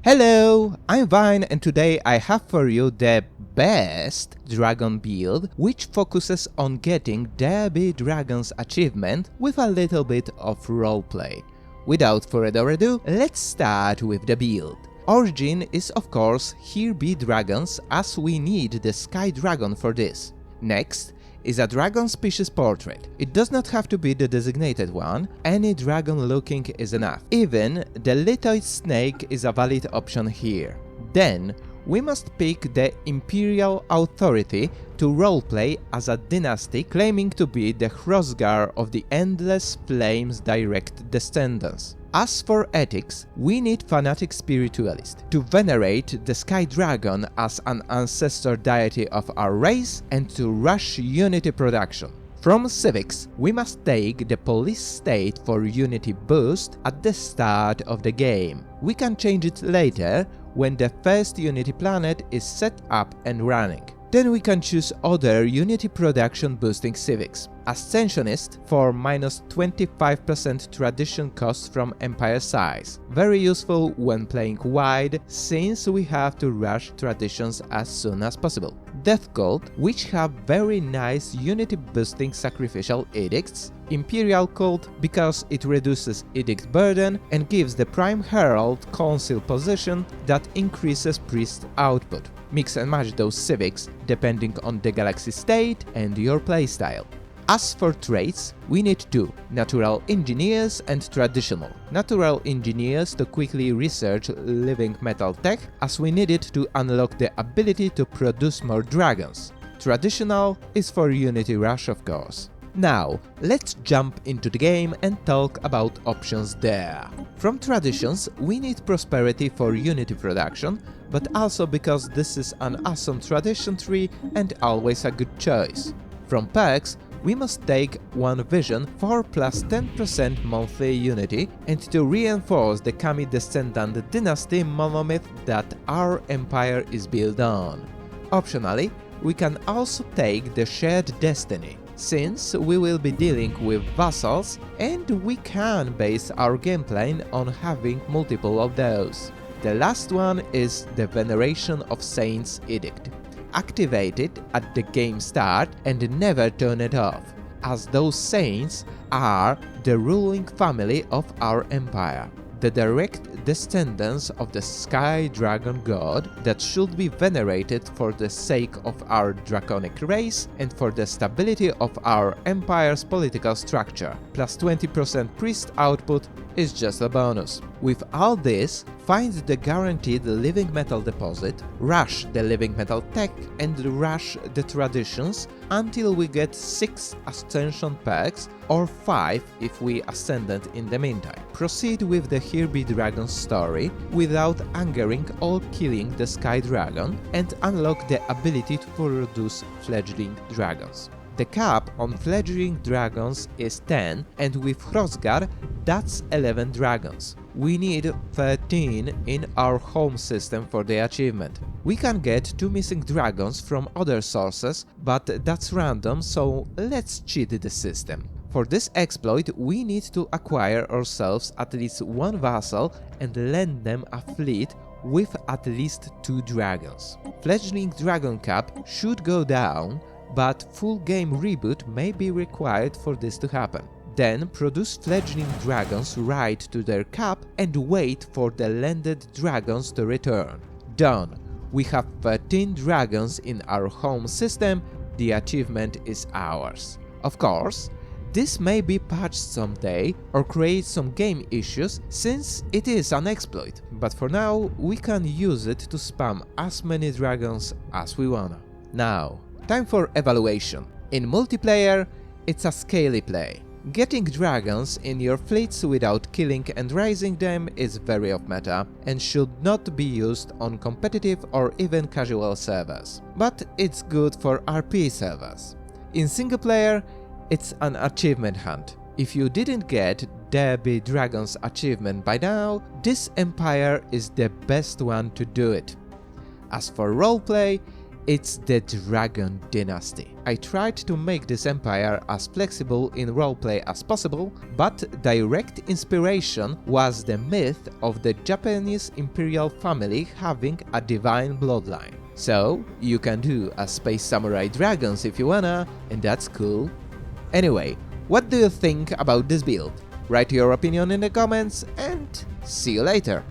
Hello, I'm Vine and today I have for you the best dragon build, which focuses on getting the big dragons achievement with a little bit of roleplay. Without further ado, let's start with the build. Origin is of course here be dragons, as we need the sky dragon for this. Next is a dragon species portrait. It does not have to be the designated one, any dragon looking is enough. Even the little snake is a valid option here. Then we must pick the Imperial authority to roleplay as a dynasty claiming to be the Hrothgar of the Endless Flame's direct descendants. As for ethics, we need Fanatic Spiritualist to venerate the Sky Dragon as an ancestor deity of our race and to rush unity production. From civics, we must take the police state for unity boost at the start of the game. We can change it later when the first unity planet is set up and running. Then we can choose other unity production boosting civics. Ascensionists for minus 25% tradition cost from empire size. Very useful when playing wide, since we have to rush traditions as soon as possible. Death Cult, which have very nice unity boosting sacrificial edicts. Imperial Cult, because it reduces edict burden and gives the Prime Herald Council position that increases priest output. Mix and match those civics depending on the galaxy state and your playstyle. As for traits, we need two, Natural Engineers and Traditional. Natural Engineers to quickly research living metal tech, as we need it to unlock the ability to produce more dragons. Traditional is for Unity Rush, of course. Now, let's jump into the game and talk about options there. From traditions, we need prosperity for unity production, but also because this is an awesome tradition tree and always a good choice. From perks, we must take One Vision for plus 10% monthly unity and to reinforce the Kami descendant dynasty monomyth that our empire is built on. Optionally, we can also take the Shared Destiny, since we will be dealing with vassals and we can base our gameplay on having multiple of those. The last one is the Veneration of Saints edict. Activate it at the game start and never turn it off, as those saints are the ruling family of our empire, the direct descendants of the Sky Dragon god that should be venerated for the sake of our draconic race and for the stability of our empire's political structure. Plus 20% priest output is just a bonus. With all this, find the guaranteed living metal deposit, rush the living metal tech and rush the traditions until we get 6 ascension perks or 5 if we ascended in the meantime. Proceed with the Here Be Dragon story without angering or killing the Sky Dragon and unlock the ability to produce fledgling dragons. The cap on fledgling dragons is 10 and with Hrothgar that's 11 dragons. We need 13 in our home system for the achievement. We can get 2 missing dragons from other sources, but that's random, so let's cheat the system. For this exploit, we need to acquire ourselves at least 1 vassal and lend them a fleet with at least 2 dragons. Fledgling dragon cap should go down, but full game reboot may be required for this to happen. Then produce fledgling dragons right to their cap and wait for the landed dragons to return. Done! We have 13 dragons in our home system, the achievement is ours. Of course, this may be patched someday or create some game issues since it is an exploit, but for now we can use it to spam as many dragons as we wanna. Now, time for evaluation. In multiplayer, it's a scaly play. Getting dragons in your fleets without killing and raising them is very off meta and should not be used on competitive or even casual servers. But it's good for RP servers. In single player, it's an achievement hunt. If you didn't get There Be Dragons achievement by now, this empire is the best one to do it. As for roleplay, It's the Dragon Dynasty. I tried to make this empire as flexible in roleplay as possible, but direct inspiration was the myth of the Japanese Imperial family having a divine bloodline. So, you can do a Space Samurai Dragons if you wanna, and that's cool. Anyway, what do you think about this build? Write your opinion in the comments, and see you later!